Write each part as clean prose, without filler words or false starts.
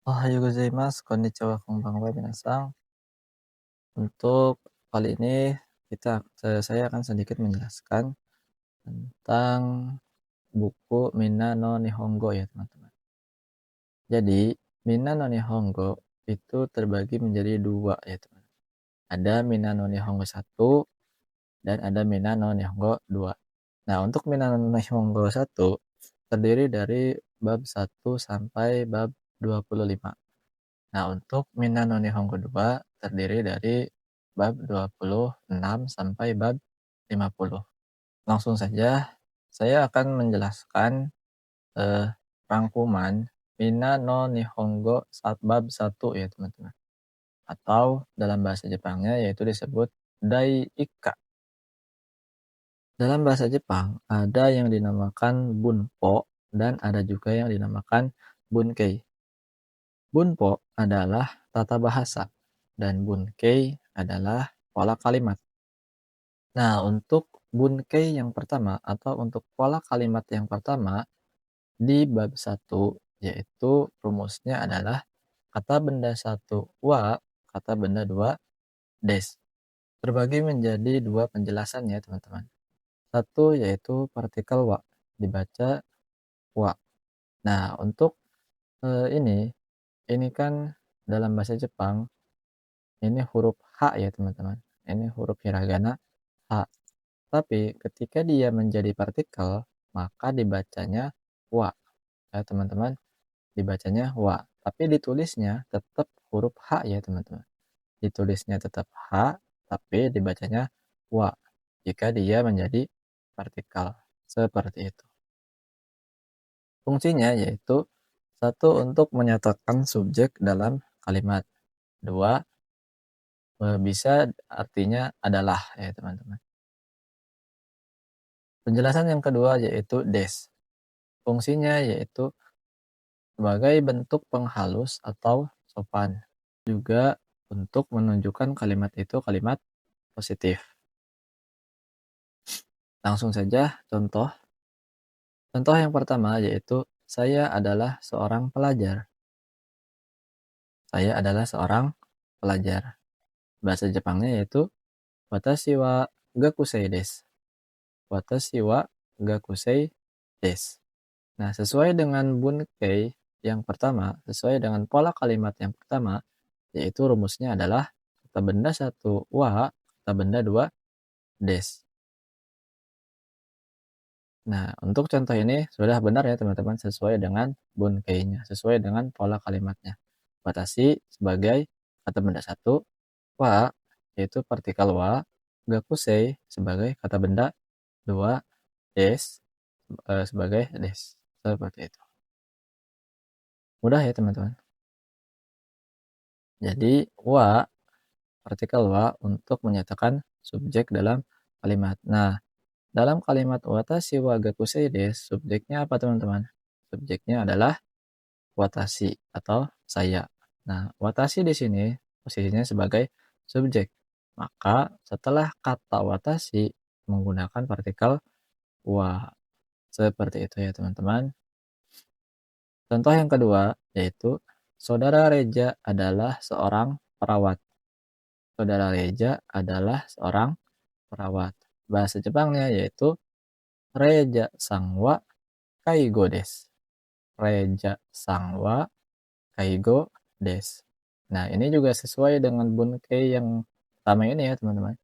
Ohayo gozaimasu, konnichiwa, konbanwa, minasan. Untuk kali ini saya akan sedikit menjelaskan tentang buku Minna no Nihongo ya teman-teman. Jadi Minna no Nihongo itu terbagi menjadi dua ya teman. Ada Minna no Nihongo 1 dan ada Minna no Nihongo 2. Nah untuk Minna no Nihongo 1 terdiri dari bab 1 sampai bab 25. Nah, untuk Minna no Nihongo 2 terdiri dari bab 26 sampai bab 50. Langsung saja, saya akan menjelaskan eh, rangkuman Minna no Nihongo bab 1 ya teman-teman. Atau dalam bahasa Jepangnya yaitu disebut Dai Ikka. Dalam bahasa Jepang ada yang dinamakan Bunpo dan ada juga yang dinamakan Bunkei. Bunpo adalah tata bahasa dan Bunkei adalah pola kalimat. Nah, untuk Bunkei yang pertama atau untuk pola kalimat yang pertama di bab 1 yaitu rumusnya adalah kata benda 1 wa, kata benda 2 des. Terbagi menjadi dua penjelasan ya teman-teman. Satu yaitu partikel wa, dibaca wa. Nah, untuk ini kan dalam bahasa Jepang ini huruf H ya teman-teman. Ini huruf hiragana H. Tapi ketika dia menjadi partikel, maka dibacanya wa. Ya teman-teman, dibacanya wa. Tapi ditulisnya tetap huruf H ya teman-teman. Ditulisnya tetap H, tapi dibacanya wa. Jika dia menjadi partikel. Seperti itu. Fungsinya yaitu satu untuk menyatakan subjek dalam kalimat. Dua, bisa artinya adalah ya teman-teman. Penjelasan yang kedua yaitu des. Fungsinya yaitu sebagai bentuk penghalus atau sopan. Juga untuk menunjukkan kalimat itu kalimat positif. Langsung saja contoh. Contoh yang pertama yaitu saya adalah seorang pelajar. Saya adalah seorang pelajar. Bahasa Jepangnya yaitu watashi wa gakusei desu. Watashi wa gakusei desu. Nah, sesuai dengan Bunkei yang pertama, sesuai dengan pola kalimat yang pertama, yaitu rumusnya adalah kata benda 1 wa, kata benda 2 des. Nah, untuk contoh ini sudah benar ya teman-teman, sesuai dengan Bunkei-nya, sesuai dengan pola kalimatnya. Watashi sebagai kata benda 1, wa yaitu partikel wa, gakusei sebagai kata benda 2, des sebagai des. Seperti itu. Mudah ya teman-teman. Jadi wa, partikel wa untuk menyatakan subjek dalam kalimat. Nah, dalam kalimat watashi wa gakusei desu, subjeknya apa teman-teman? Subjeknya adalah watashi atau saya. Nah, watashi di sini posisinya sebagai subjek. Maka setelah kata watashi menggunakan partikel wa. Seperti itu ya teman-teman. Contoh yang kedua yaitu saudara Reja adalah seorang perawat. Saudara Reja adalah seorang perawat. Bahasa Jepangnya yaitu Reja Sangwa Kaigo desu. Reja Sangwa Kaigo desu. Nah, ini juga sesuai dengan Bunkei yang pertama ini ya, teman-teman.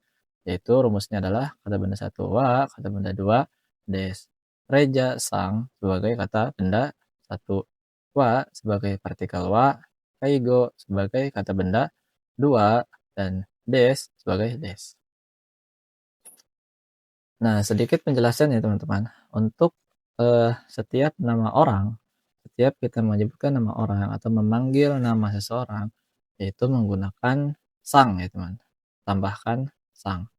Yaitu rumusnya adalah kata benda 1 wa, kata benda 2 des. Reja sang sebagai kata benda 1, wa sebagai partikel wa, kaigo sebagai kata benda 2 dan des sebagai des. Nah, sedikit penjelasan ya teman-teman. Untuk setiap nama orang, setiap kita menyebutkan nama orang atau memanggil nama seseorang, yaitu menggunakan sang ya teman. Tambahkan sang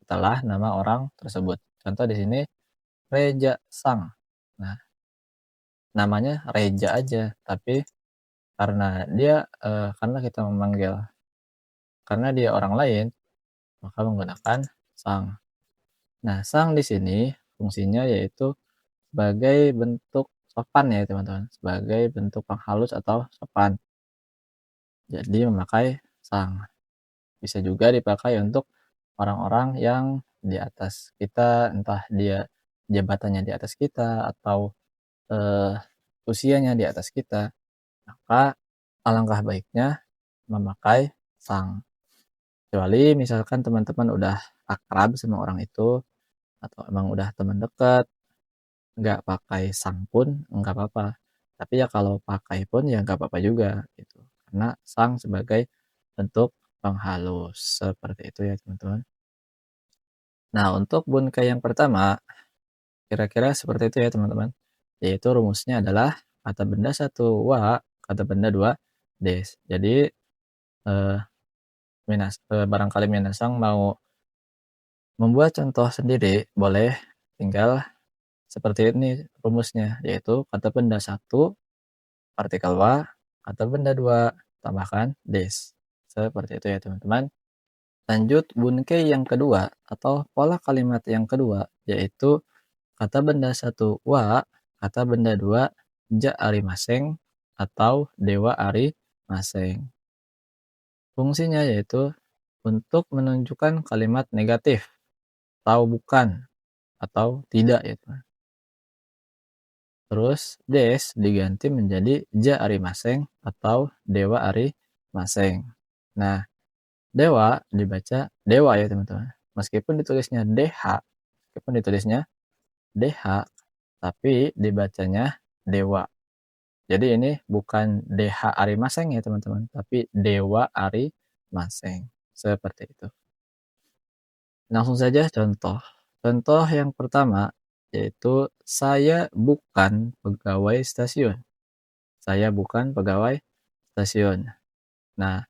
setelah nama orang tersebut. Contoh di sini Reja Sang. Nah, namanya Reja aja, tapi karena kita memanggil karena dia orang lain, maka menggunakan sang. Nah, sang di sini fungsinya yaitu sebagai bentuk sopan ya teman-teman, sebagai bentuk penghalus atau sopan. jadi memakai sang. Bisa juga dipakai untuk orang-orang yang di atas kita, entah dia jabatannya di atas kita atau, eee, usianya di atas kita, maka alangkah baiknya memakai sang. Kecuali misalkan teman-teman udah akrab sama orang itu atau emang udah teman dekat, nggak pakai sang pun nggak apa-apa. Tapi ya kalau pakai pun ya nggak apa-apa juga gitu. Karena sang sebagai bentuk penghalus, seperti itu ya teman-teman. Nah untuk bunkai yang pertama, kira-kira seperti itu ya teman-teman. Yaitu rumusnya adalah kata benda satu wa, kata benda dua des. Jadi eh, barangkali minasang mau membuat contoh sendiri, boleh tinggal seperti ini rumusnya, yaitu kata benda satu partikel wa, kata benda dua tambahkan des. Seperti itu ya teman-teman. Lanjut bunkai yang kedua atau pola kalimat yang kedua, yaitu kata benda satu wa, kata benda dua ja ari maseng atau dewa ari maseng. Fungsinya yaitu untuk menunjukkan kalimat negatif, tahu bukan, atau tidak ya teman. Terus des diganti menjadi ja ari maseng atau dewa ari maseng. Nah, dewa dibaca dewa ya teman-teman. Meskipun ditulisnya DH, meskipun ditulisnya DH, tapi dibacanya dewa. Jadi ini bukan DH ari maseng ya teman-teman, tapi dewa ari maseng. Seperti itu. Langsung saja contoh. Contoh yang pertama yaitu saya bukan pegawai stasiun. Saya bukan pegawai stasiun. Nah,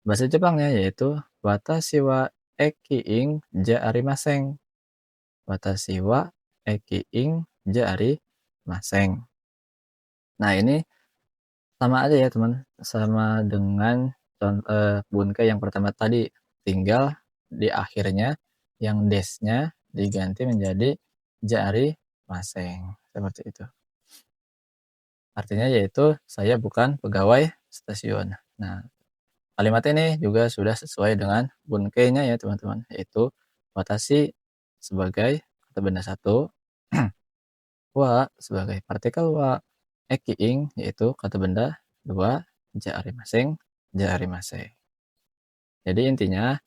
bahasa Jepangnya yaitu watashi wa eki ing ja arimaseng. Watashi wa eki ing ja arimaseng. Nah, ini sama aja ya, teman. Sama dengan bunkai yang pertama tadi. Tinggal di akhirnya yang desnya diganti menjadi ja arimaseng. Seperti itu. Artinya yaitu saya bukan pegawai stasiun. Nah, kalimat ini juga sudah sesuai dengan bunkeinya ya teman-teman, yaitu watashi sebagai kata benda satu, wa sebagai partikel wa, eki ing yaitu kata benda dua, ja arimaseng, ja arimaseng. Jadi intinya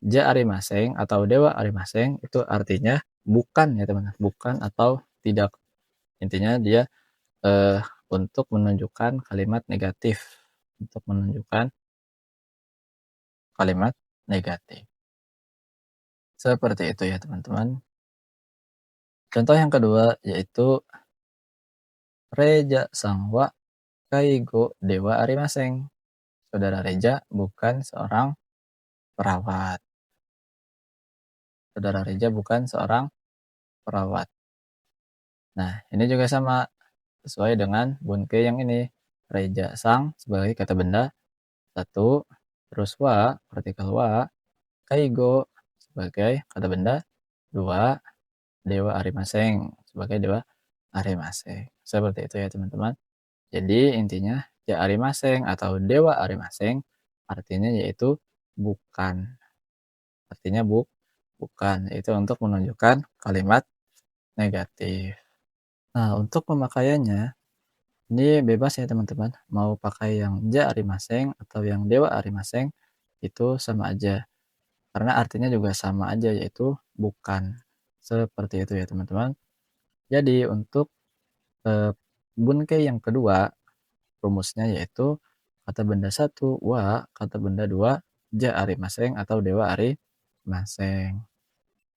ja arimaseng atau dewa arimaseng itu artinya bukan ya teman-teman, bukan atau tidak. Intinya dia eh, untuk menunjukkan kalimat negatif, untuk menunjukkan kalimat negatif. Seperti itu ya teman-teman. Contoh yang kedua yaitu Reja Sangwa Kaigo Dewa Arimaseng. Saudara Reja bukan seorang perawat. Saudara Reja bukan seorang perawat. Nah, ini juga sama sesuai dengan bunke yang ini. Reja Sang sebagai kata benda satu, terus wa, partikel wa, Kaigo sebagai kata benda dua, Dewa Arimaseng sebagai Dewa Arimaseng. Seperti itu ya teman-teman. Jadi intinya ja Arimaseng atau Dewa Arimaseng artinya yaitu bukan. Artinya bukan. Itu untuk menunjukkan kalimat negatif. Nah, untuk pemakaiannya ini bebas ya teman-teman. Mau pakai yang ja Arimaseng atau yang Dewa Arimaseng itu sama aja. Karena artinya juga sama aja yaitu bukan. Seperti itu ya teman-teman. Jadi untuk bunke yang kedua rumusnya yaitu kata benda satu wa, kata benda dua ja ari maseng atau dewa ari maseng.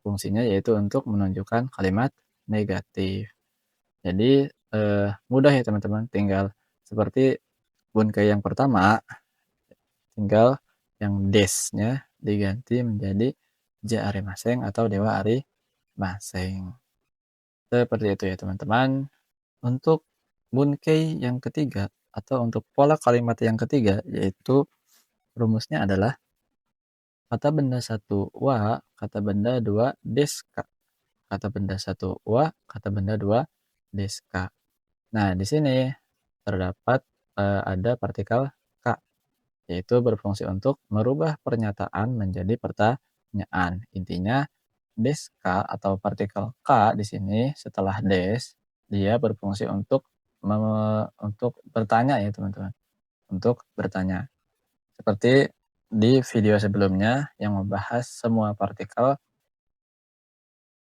Fungsinya yaitu untuk menunjukkan kalimat negatif. Jadi mudah ya teman-teman, tinggal seperti bunkai yang pertama, tinggal yang desnya diganti menjadi ja ari maseng atau dewa ari maseng. Seperti itu ya teman-teman. Untuk bunkai yang ketiga atau untuk pola kalimat yang ketiga yaitu rumusnya adalah kata benda satu wa, kata benda dua deska. Kata benda satu wa, kata benda dua deska. Nah, di sini terdapat ada partikel k. yaitu berfungsi untuk merubah pernyataan menjadi pertanyaan. Intinya des K atau partikel K di sini setelah des, dia berfungsi untuk untuk bertanya ya teman-teman, untuk bertanya. Seperti di video sebelumnya yang membahas semua partikel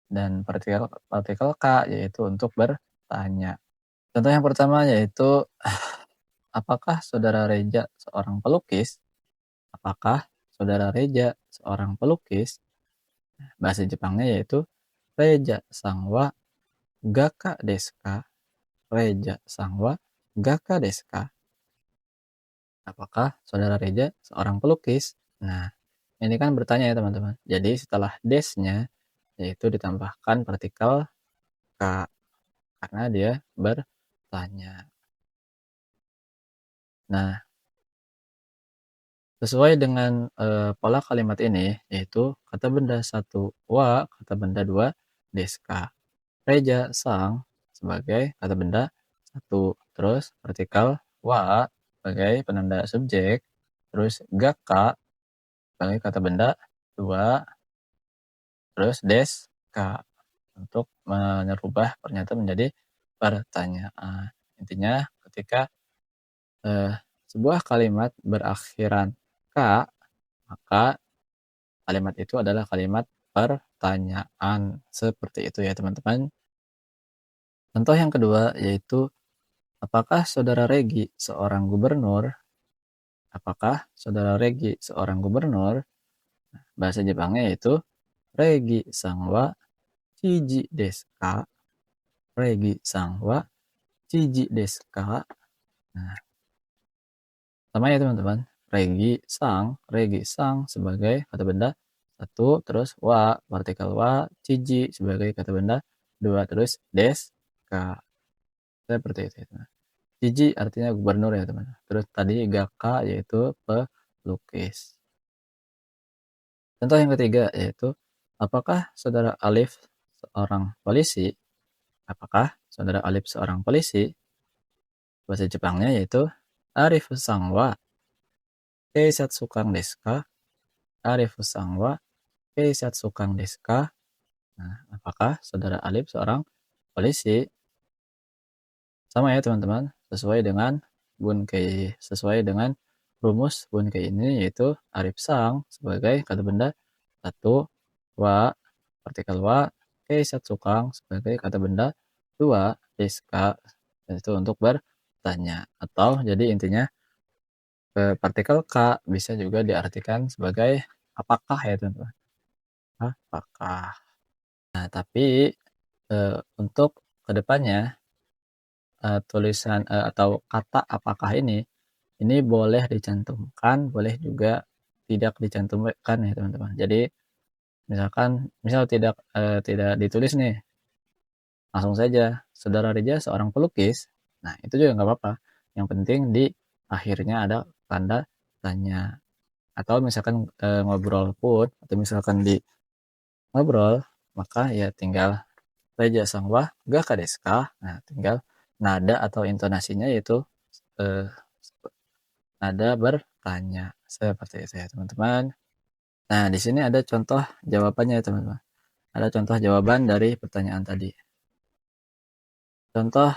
dan partikel partikel K yaitu untuk bertanya. Contoh yang pertama yaitu, apakah saudara Reja seorang pelukis? Apakah saudara Reja seorang pelukis? Bahasa Jepangnya yaitu Reja sang wa gaka desu ka? Reja sang wa gaka desu ka? Apakah saudara Reja seorang pelukis? Nah, ini kan bertanya ya teman-teman. Jadi setelah desnya yaitu ditambahkan partikel ka karena dia bertanya. Nah, sesuai dengan pola kalimat ini yaitu kata benda 1 wa, kata benda 2 desu ka. Reja sang sebagai kata benda 1, terus partikel wa sebagai penanda subjek, terus gaka sebagai kata benda 2, terus des ka untuk merubah pernyataan menjadi pertanyaan. Intinya ketika eh, sebuah kalimat berakhiran ka, maka kalimat itu adalah kalimat pertanyaan. Seperti itu ya teman-teman. Contoh yang kedua yaitu, apakah saudara Regi seorang gubernur? Apakah saudara Regi seorang gubernur? Bahasa Jepangnya yaitu Regi sang wa chiji desu ka? Regi sang wa chiji desu ka? Nah, sama ya teman-teman. Regi sang sebagai kata benda 1, terus wa, partikel wa, chiji sebagai kata benda 2, terus des ka. Seperti itu ya teman. Chiji artinya gubernur ya teman. Terus tadi gaka yaitu pelukis. Contoh yang ketiga yaitu, apakah saudara Alif seorang polisi? Apakah saudara Alif seorang polisi? Bahasa Jepangnya yaitu Arifu sang wa keisatsu kang desu ka? Arifu sang wa keisatsu kang desu ka? Nah, apakah saudara Alif seorang polisi? Sama ya teman-teman, sesuai dengan rumus Bunkei ini yaitu Arif sang sebagai kata benda 1, wa, partikel wa, keisatsu kang sebagai kata benda 2, deska, itu untuk bertanya. Atau jadi intinya partikel K bisa juga diartikan sebagai apakah ya teman-teman. Apakah. Nah, tapi untuk kedepannya tulisan atau kata apakah ini boleh dicantumkan, boleh juga tidak dicantumkan ya teman-teman. Jadi misal tidak ditulis nih, langsung saja saudara Rija seorang pelukis. Nah, itu juga nggak apa-apa. Yang penting di akhirnya ada tanda tanya. Atau misalkan ngobrol pun, atau misalkan di ngobrol, maka ya tinggal Reja sangwa gak kadeska. Nah, tinggal nada atau intonasinya yaitu eh, nada bertanya. Seperti itu ya teman-teman. Nah, di sini ada contoh jawabannya ya teman-teman. Ada contoh jawaban dari pertanyaan tadi. Contoh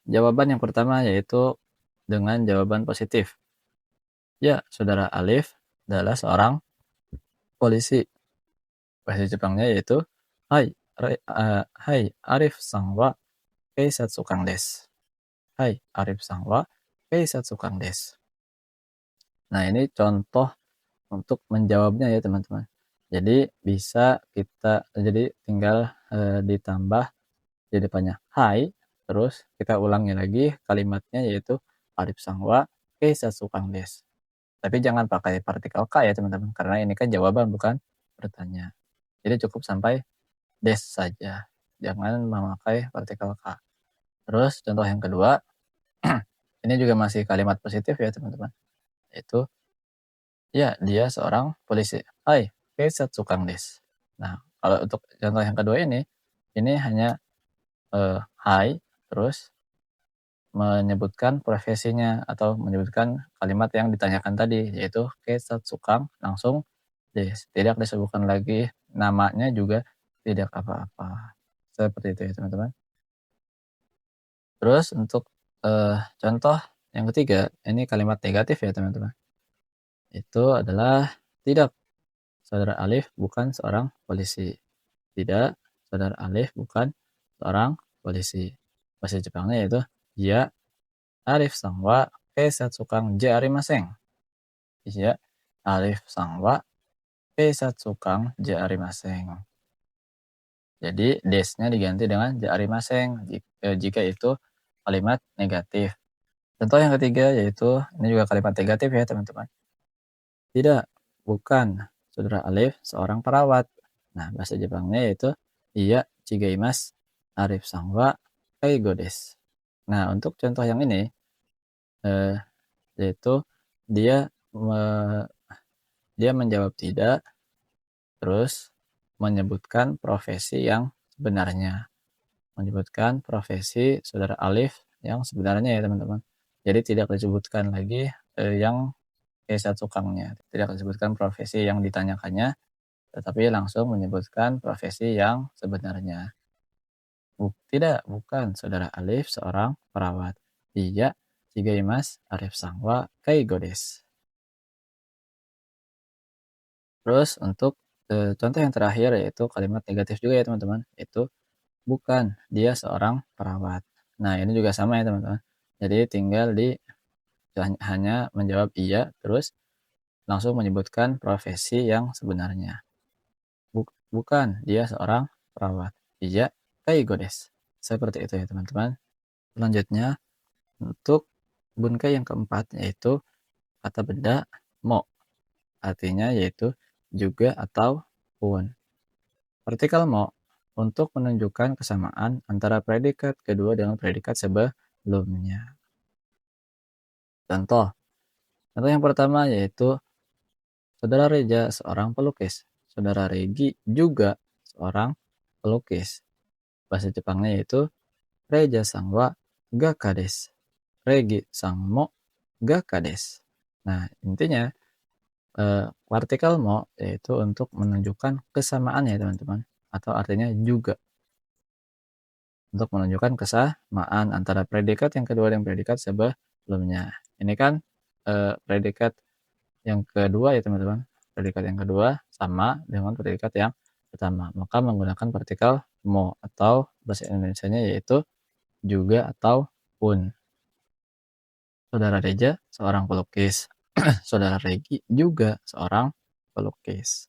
jawaban yang pertama yaitu dengan jawaban positif. Ya, saudara Alif adalah seorang polisi. Bahasa Jepangnya yaitu Hai Arif sang wa keisatsu kang desu. Hai Arif sang wa keisatsu kang desu. Nah, ini contoh untuk menjawabnya ya teman-teman. Jadi bisa jadi tinggal ditambah di depannya hai, terus kita ulangi lagi kalimatnya yaitu Arif sangwa keisatsu kang desu. Tapi jangan pakai partikel K ya teman-teman, karena ini kan jawaban bukan bertanya. Jadi cukup sampai des saja. Jangan memakai partikel K. Terus contoh yang kedua, ini juga masih kalimat positif ya teman-teman. Yaitu ya, dia seorang polisi. Hai, keisatsu kang desu. Nah, kalau untuk contoh yang kedua ini hanya hai, terus menyebutkan profesinya atau menyebutkan kalimat yang ditanyakan tadi, yaitu Kesatsukang langsung des. Tidak disebutkan lagi namanya juga tidak apa-apa. Seperti itu ya teman-teman. Terus untuk, contoh yang ketiga, ini kalimat negatif ya teman-teman. Itu adalah tidak, saudara Alif bukan seorang polisi. Tidak, saudara Alif bukan seorang polisi. Bahasa Jepangnya yaitu, "Ya, Alif sang wa keisatsukan ja arimaseng." Ya, Alif sang wa keisatsukan ja arimaseng. Jadi desnya diganti dengan ja arimaseng jika itu kalimat negatif. Contoh yang ketiga yaitu ini juga kalimat negatif ya teman-teman. Tidak, bukan saudara Alif seorang perawat. Nah, bahasa Jepangnya yaitu iya chigaimasu. Arif sang wa keigo desu. Nah, untuk contoh yang ini eh, yaitu dia me- dia menjawab tidak terus menyebutkan profesi yang sebenarnya. Menyebutkan profesi saudara Alif yang sebenarnya ya teman-teman. Jadi tidak disebutkan lagi yang Keisatsukannya. Tidak disebutkan profesi yang ditanyakannya, tetapi langsung menyebutkan profesi yang sebenarnya. Tidak, bukan saudara Alif seorang perawat. Iya, Shigeimas Arif Sangwa Keigo desu. Terus untuk contoh yang terakhir yaitu kalimat negatif juga ya teman-teman, yaitu bukan, dia seorang perawat. Nah, ini juga sama ya teman-teman. Jadi tinggal hanya menjawab iya terus langsung menyebutkan profesi yang sebenarnya. Bukan, dia seorang perawat. Iya, keigo desu. Seperti itu ya teman-teman. Selanjutnya untuk bunkai yang keempat yaitu kata benda mo. Artinya yaitu juga atau pun. Partikel mo untuk menunjukkan kesamaan antara predikat kedua dengan predikat sebelumnya. Contoh. Contoh yang pertama yaitu saudara Reja seorang pelukis. Saudara Regi juga seorang pelukis. Bahasa Jepangnya yaitu Reja sang wa gaka desu. Regi sang mo gaka desu. Nah, intinya partikel mo yaitu untuk menunjukkan kesamaan ya teman-teman. Atau artinya juga. Untuk menunjukkan kesamaan antara predikat yang kedua dan predikat sebelumnya. Ini kan predikat yang kedua ya teman-teman. Predikat yang kedua sama dengan predikat yang pertama. Maka menggunakan partikel mo atau bahasa Indonesianya yaitu juga atau pun. Saudara Reja seorang pelukis. Saudara Regi juga seorang pelukis.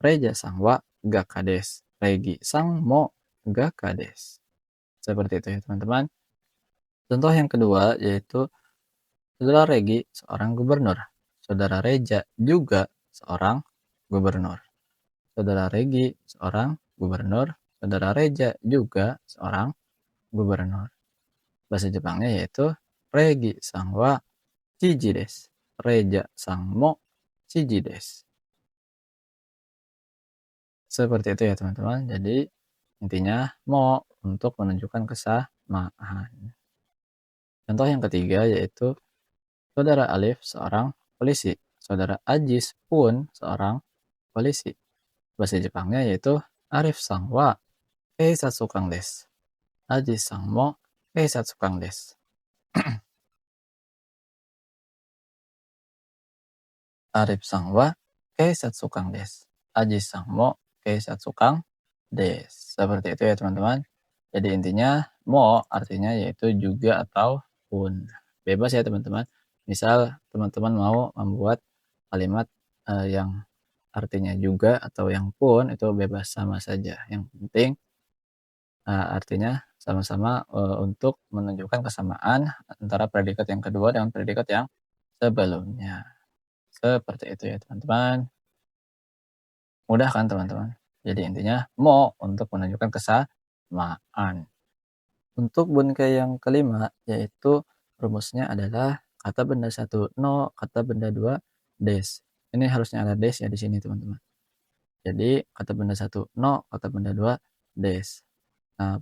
Reja sang wa gakades. Regi sang mo gakades. Seperti itu ya teman-teman. Contoh yang kedua yaitu saudara Regi seorang gubernur. Saudara Reja juga seorang gubernur. Saudara Regi seorang gubernur. Saudara Reja juga seorang gubernur. Bahasa Jepangnya yaitu Regi sang wa chiji desu. Reja sang mo chiji desu. Seperti itu ya teman-teman. Jadi intinya mo untuk menunjukkan kesamaan. Contoh yang ketiga yaitu saudara Alif seorang polisi. Saudara Ajis pun seorang polisi. Bahasa Jepangnya yaitu Arif sang wa keisatsukan desu. Ajis sang mo keisatsukan desu. Arif sang wa keisatsukan desu. Ajis sang mo keisatsukan desu. Seperti itu ya teman-teman. Jadi intinya mo artinya yaitu juga atau pun. Bebas ya teman-teman. Misal teman-teman mau membuat kalimat yang artinya juga atau yang pun itu bebas sama saja. Yang penting artinya sama-sama untuk menunjukkan kesamaan antara predikat yang kedua dengan predikat yang sebelumnya. Seperti itu ya teman-teman. Mudah kan teman-teman? Jadi intinya mo untuk menunjukkan kesamaan. Untuk bunkai yang kelima yaitu rumusnya adalah kata benda satu no, kata benda dua des. Ini harusnya ada des ya di sini teman-teman. Jadi kata benda satu no, kata benda dua des. Nah,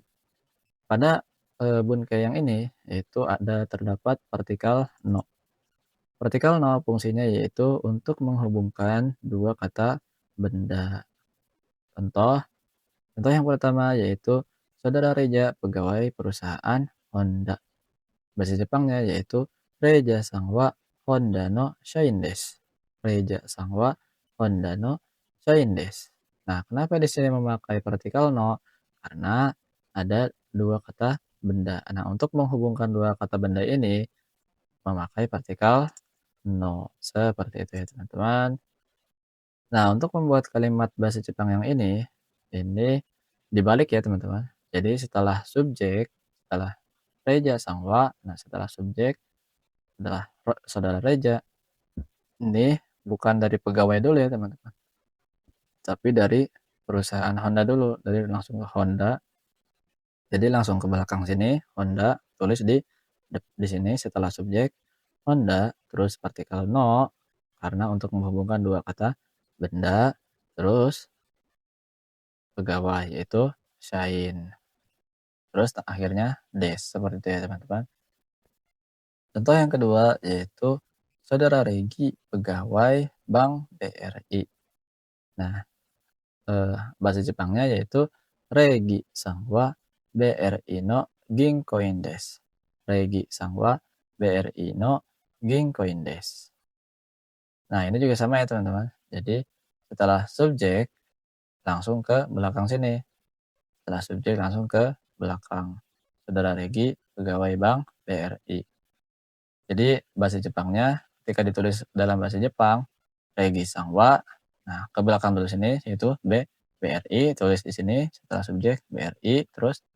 pada Bunkei yang ini, yaitu terdapat partikel no. Partikel no fungsinya yaitu untuk menghubungkan dua kata benda. Contoh contoh yang pertama yaitu saudara Reja pegawai perusahaan Honda. Bahasa Jepangnya yaitu Reja sang wa Honda no shain desu. Reja sang wa Honda no shain desu. Nah, kenapa di sini memakai partikel no? Karena ada dua kata benda. Nah, untuk menghubungkan dua kata benda ini memakai partikel no. Seperti itu ya, teman-teman. Nah, untuk membuat kalimat bahasa Jepang yang ini dibalik ya, teman-teman. Jadi setelah subjek, setelah Reja sang wa, nah setelah subjek adalah saudara Reja. Ini bukan dari pegawai dulu ya, teman-teman. Tapi dari perusahaan Honda dulu, dari langsung ke Honda. Jadi langsung ke belakang sini, Honda, tulis di sini setelah subjek Honda, terus partikel no, karena untuk menghubungkan dua kata benda, terus pegawai yaitu Shain. Terus akhirnya des, seperti itu ya, teman-teman. Contoh yang kedua yaitu saudara Regi pegawai Bank BRI. Nah, bahasa Jepangnya yaitu Regi sang wa BRI no ginkoin desu. Regi sang wa BRI no ginkoin desu. Nah, ini juga sama ya, teman-teman. Jadi, setelah subjek langsung ke belakang sini. Setelah subjek langsung ke belakang. Saudara Regi pegawai Bank BRI. Jadi bahasa Jepangnya ketika ditulis dalam bahasa Jepang, Regi sang wa, nah ke belakang dulu sini yaitu BRI, tulis di sini setelah subjek BRI, terus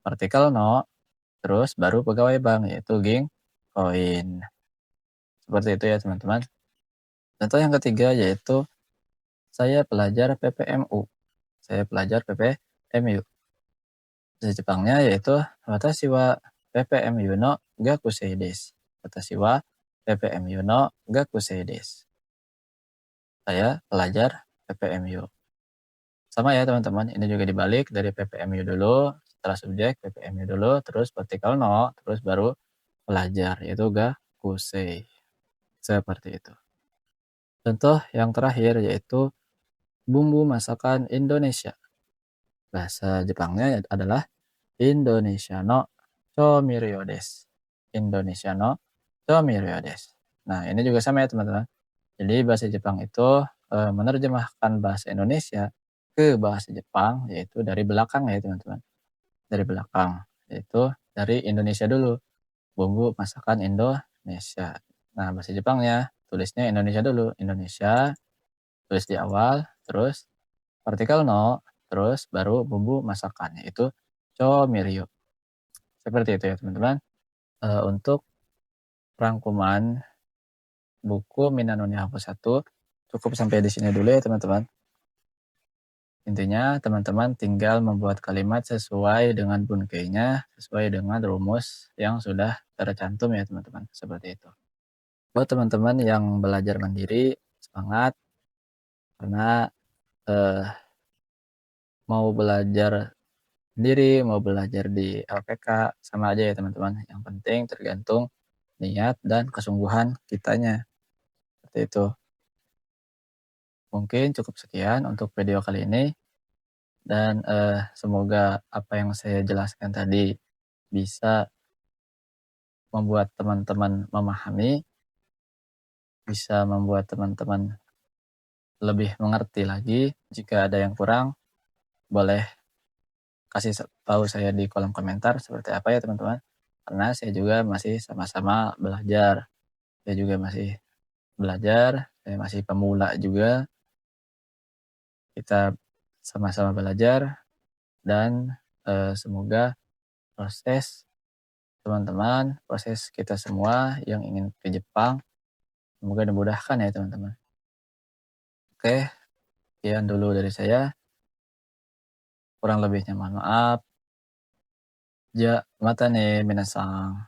partikel no, terus baru pegawai bank yaitu koin. Seperti itu ya, teman-teman. Contoh yang ketiga yaitu saya pelajar PPMU. Saya pelajar PPMU. Bahasa Jepangnya yaitu watashi wa PPMU no gakusei desu. Watashi wa PPMU no gakusei desu. Saya pelajar PPMU. Sama ya, teman-teman, ini juga dibalik dari PPMU dulu, setelah subjek PPMU dulu, terus partikel no, terus baru pelajar, yaitu gakusei. Seperti itu. Contoh yang terakhir yaitu bumbu masakan Indonesia. Bahasa Jepangnya adalah Indonesia no choumiryo desu. Indonesia no choumiryo desu. Nah, ini juga sama ya, teman-teman. Jadi bahasa Jepang itu menerjemahkan bahasa Indonesia ke bahasa Jepang yaitu dari belakang ya, teman-teman. Dari belakang, yaitu dari Indonesia dulu. Bumbu masakan Indonesia. Nah, bahasa Jepangnya tulisnya Indonesia dulu. Indonesia tulis di awal, terus partikel no, terus baru bumbu masakan yaitu choumiryo. Seperti itu ya, teman-teman. Untuk rangkuman buku Minano Nihongo 1 cukup sampai di sini dulu ya, teman-teman. Intinya teman-teman tinggal membuat kalimat sesuai dengan bunkeinya, sesuai dengan rumus yang sudah tercantum ya, teman-teman. Seperti itu. Buat teman-teman yang belajar mandiri, semangat karena mau belajar sendiri, mau belajar di LPK sama aja ya, teman-teman. Yang penting tergantung niat dan kesungguhan kitanya. Seperti itu. Mungkin cukup sekian untuk video kali ini. Dan semoga apa yang saya jelaskan tadi bisa membuat teman-teman memahami, bisa membuat teman-teman lebih mengerti lagi. Jika ada yang kurang, boleh kasih tahu saya di kolom komentar seperti apa ya, teman-teman. Karena saya juga masih sama-sama belajar. Saya juga masih belajar, saya masih pemula juga. Kita sama-sama belajar dan semoga proses teman-teman, proses kita semua yang ingin ke Jepang, semoga dimudahkan ya, teman-teman. Oke, sekian dulu dari saya. Kurang lebihnya mohon maaf. Ja, mata ne minasan.